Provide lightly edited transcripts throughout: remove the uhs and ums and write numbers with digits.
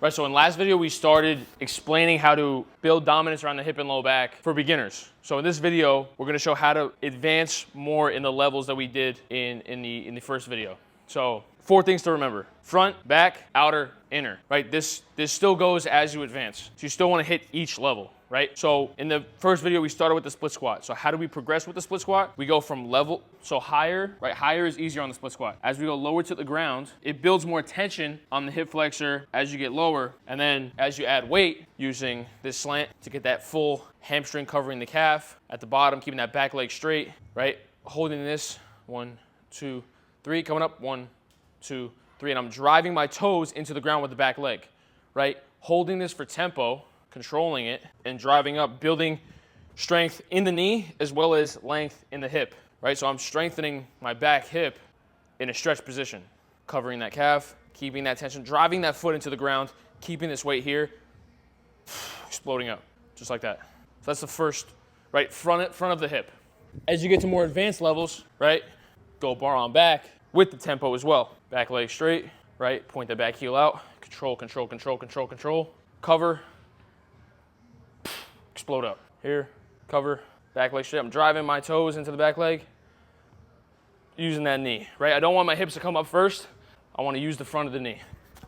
Right, so in last video, we started explaining how to build dominance around the hip and low back for beginners. So in this video, we're gonna show how to advance more in the levels that we did in the first video. So 4 things to remember: front, back, outer, inner, right? This still goes as you advance. So you still wanna hit each level, right? So in the first video, we started with the split squat. So how do we progress with the split squat? We go from level, so higher, right? Higher is easier on the split squat. As we go lower to the ground, it builds more tension on the hip flexor as you get lower. And then as you add weight, using this slant to get that full hamstring covering the calf. At the bottom, keeping that back leg straight, right? Holding this, 1, 2, 3, coming up, 1, 2, 3, and I'm driving my toes into the ground with the back leg, right? Holding this for tempo, controlling it, and driving up, building strength in the knee as well as length in the hip, right? So I'm strengthening my back hip in a stretch position, covering that calf, keeping that tension, driving that foot into the ground, keeping this weight here, exploding up, just like that. So that's the first, right, front of the hip. As you get to more advanced levels, right, go bar on back with the tempo as well. Back leg straight, right, point the back heel out, control, control, control, control, control, cover, explode up. Here, cover, back leg straight. I'm driving my toes into the back leg, using that knee, right? I don't want my hips to come up first. I want to use the front of the knee,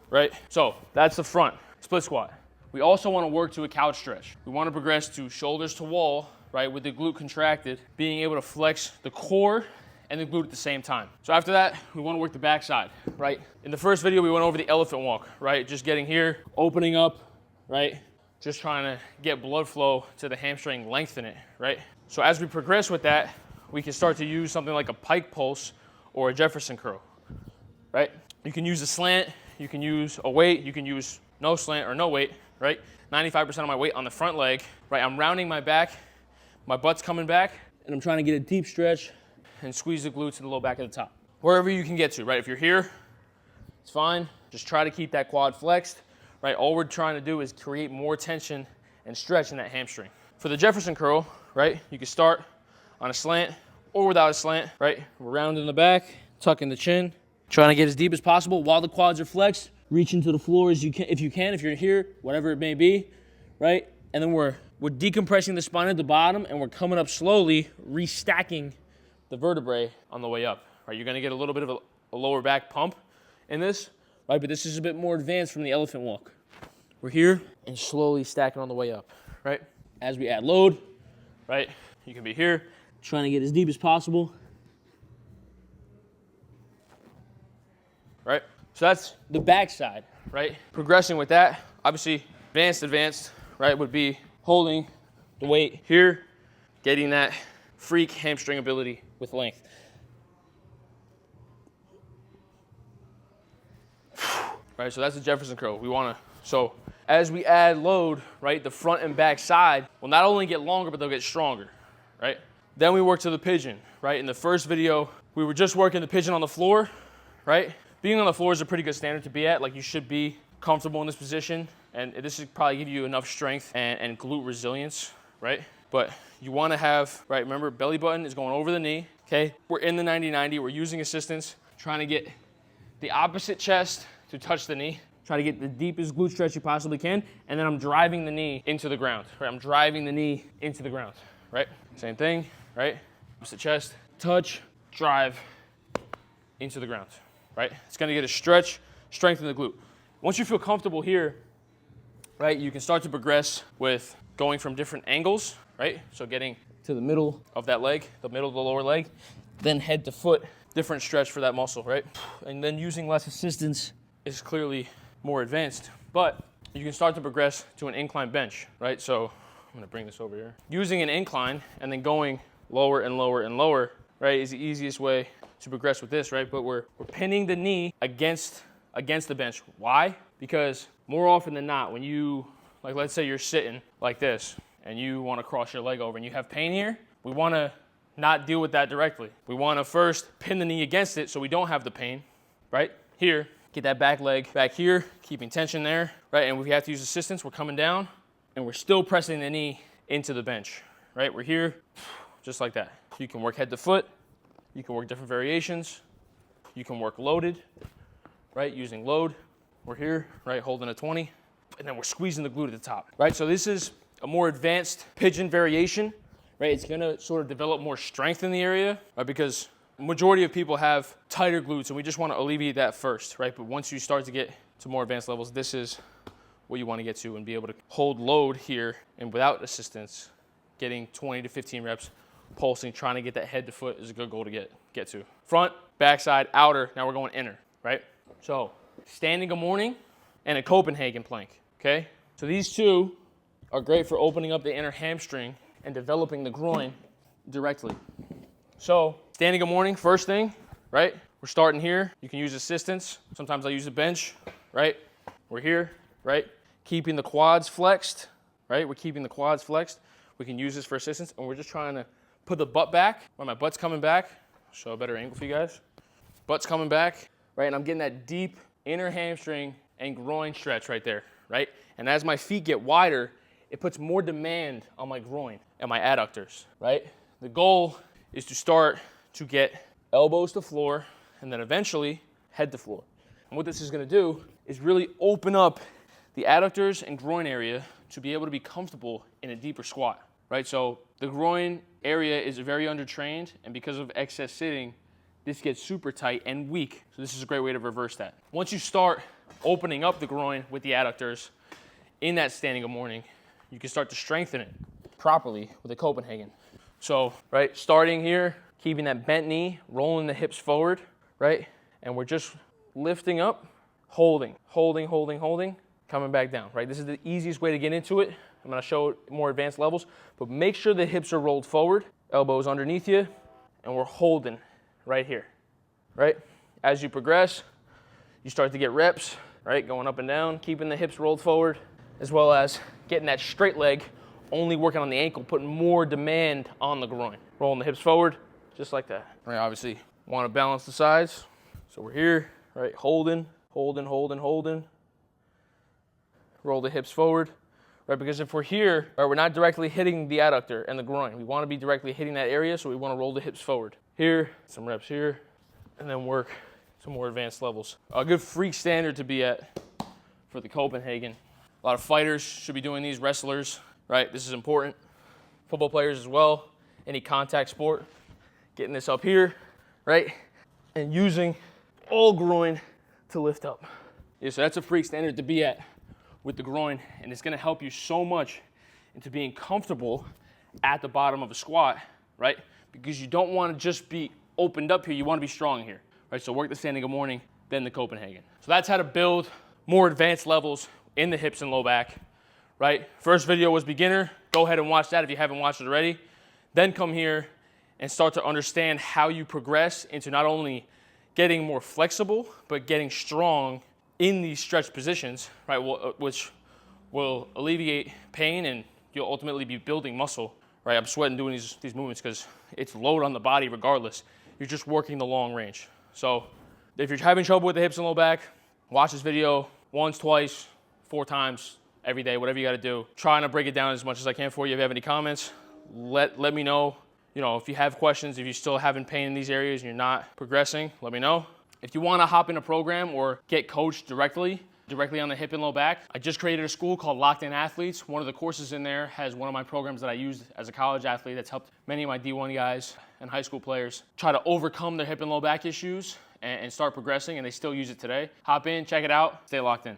right? So that's the front, split squat. We also want to work to a couch stretch. We want to progress to shoulders to wall, right, with the glute contracted, being able to flex the core and the glute at the same time. So after that, we want to work the backside, right? In the first video, we went over the elephant walk, right? Just getting here, opening up, right? Just trying to get blood flow to the hamstring, lengthen it, right? So as we progress with that, we can start to use something like a pike pulse or a Jefferson curl, right? You can use a slant, you can use a weight, you can use no slant or no weight, right? 95% of my weight on the front leg, right? I'm rounding my back, my butt's coming back, and I'm trying to get a deep stretch and squeeze the glutes and the low back at the top. Wherever you can get to, right? If you're here, it's fine. Just try to keep that quad flexed, right? All we're trying to do is create more tension and stretch in that hamstring. For the Jefferson curl, right? You can start on a slant or without a slant, right? We're rounding the back, tucking the chin, trying to get as deep as possible while the quads are flexed. Reach into the floor as you can, if you're here, whatever it may be, right? And then we're decompressing the spine at the bottom, and we're coming up slowly, restacking the vertebrae on the way up, right? You're gonna get a little bit of a lower back pump in this, right? But this is a bit more advanced from the elephant walk. We're here and slowly stacking on the way up, right? As we add load, right? You can be here, trying to get as deep as possible, right? So that's the backside, right? Progressing with that, obviously advanced, right, would be holding the weight here, getting that freak hamstring ability with length. Right, so that's the Jefferson curl. So as we add load, right, the front and back side will not only get longer, but they'll get stronger, right? Then we work to the pigeon, right? In the first video, we were just working the pigeon on the floor, right? Being on the floor is a pretty good standard to be at. Like, you should be comfortable in this position, and this should probably give you enough strength and glute resilience, right? But you want to have, right, remember, belly button is going over the knee, okay? We're in the 90-90, we're using assistance, trying to get the opposite chest to touch the knee, try to get the deepest glute stretch you possibly can, and then I'm driving the knee into the ground, right? I'm driving the knee into the ground, right? Same thing, right? Opposite chest, touch, drive into the ground, right? It's gonna get a stretch, strengthen the glute. Once you feel comfortable here, right, you can start to progress with going from different angles, right? So getting to the middle of that leg, the middle of the lower leg, then head to foot, different stretch for that muscle, right? And then using less assistance is clearly more advanced, but you can start to progress to an incline bench, right? So I'm gonna bring this over here. Using an incline and then going lower and lower and lower, right, is the easiest way to progress with this, right? But we're pinning the knee against the bench. Why? Because more often than not, when you, like, let's say you're sitting like this and you want to cross your leg over and you have pain here, we want to not deal with that directly. We want to first pin the knee against it so we don't have the pain, right? Here, get that back leg back here, keeping tension there, right? And if we have to use assistance, we're coming down and we're still pressing the knee into the bench, right? We're here, just like that. You can work head to foot. You can work different variations. You can work loaded, right? Using load. We're here, right? Holding a 20, and then we're squeezing the glute at the top, right? So this is a more advanced pigeon variation, right? It's gonna sort of develop more strength in the area, right? Because majority of people have tighter glutes, and we just wanna alleviate that first, right? But once you start to get to more advanced levels, this is what you wanna get to and be able to hold load here and without assistance, getting 20 to 15 reps, pulsing, trying to get that head to foot is a good goal to get to. Front, backside, outer, now we're going inner, right? So standing a morning and a Copenhagen plank, okay? So these two are great for opening up the inner hamstring and developing the groin directly. So standing a morning, first thing, right? We're starting here. You can use assistance. Sometimes I use a bench, right? We're here, right? Keeping the quads flexed, right? We're keeping the quads flexed. We can use this for assistance, and we're just trying to put the butt back. When my butt's coming back, I'll show a better angle for you guys. Butt's coming back, right? And I'm getting that deep inner hamstring and groin stretch right there, right? And as my feet get wider, it puts more demand on my groin and my adductors, right? The goal is to start to get elbows to floor and then eventually head to floor. And what this is gonna do is really open up the adductors and groin area to be able to be comfortable in a deeper squat, right? So the groin area is very undertrained, and because of excess sitting, this gets super tight and weak. So this is a great way to reverse that. Once you start opening up the groin with the adductors in that standing a morning, you can start to strengthen it properly with a Copenhagen. So, right, starting here, keeping that bent knee, rolling the hips forward, right? And we're just lifting up, holding, coming back down, right? This is the easiest way to get into it. I'm gonna show more advanced levels, but make sure the hips are rolled forward, elbows underneath you, and we're holding right here, right? As you progress, you start to get reps, right? Going up and down, keeping the hips rolled forward, as well as getting that straight leg, only working on the ankle, putting more demand on the groin. Rolling the hips forward, just like that. Right, obviously, want to balance the sides. So we're here, right? Holding. Roll the hips forward, right? Because if we're here, right, we're not directly hitting the adductor and the groin. We want to be directly hitting that area, so we want to roll the hips forward. Here, some reps here, and then work some more advanced levels. A good freak standard to be at for the Copenhagen. A lot of fighters should be doing these, wrestlers, right? This is important. Football players as well, any contact sport. Getting this up here, right? And using all groin to lift up. Yeah, so that's a freak standard to be at with the groin, and it's gonna help you so much into being comfortable at the bottom of a squat, right? Because you don't wanna just be opened up here, you wanna be strong here, right? So work the standing a morning, then the Copenhagen. So that's how to build more advanced levels in the hips and low back, right? First video was beginner. Go ahead and watch that if you haven't watched it already. Then come here and start to understand how you progress into not only getting more flexible, but getting strong in these stretch positions, right? Which will alleviate pain, and you'll ultimately be building muscle, right? I'm sweating doing these movements because it's load on the body regardless. You're just working the long range. So if you're having trouble with the hips and low back, watch this video once, twice, 4 times every day, whatever you gotta do. Trying to break it down as much as I can for you. If you have any comments, let me know. You know, if you have questions, if you're still having pain in these areas and you're not progressing, let me know. If you wanna hop in a program or get coached directly on the hip and low back, I just created a school called Locked In Athletes. One of the courses in there has one of my programs that I used as a college athlete that's helped many of my D1 guys and high school players try to overcome their hip and low back issues and start progressing, and they still use it today. Hop in, check it out, stay locked in.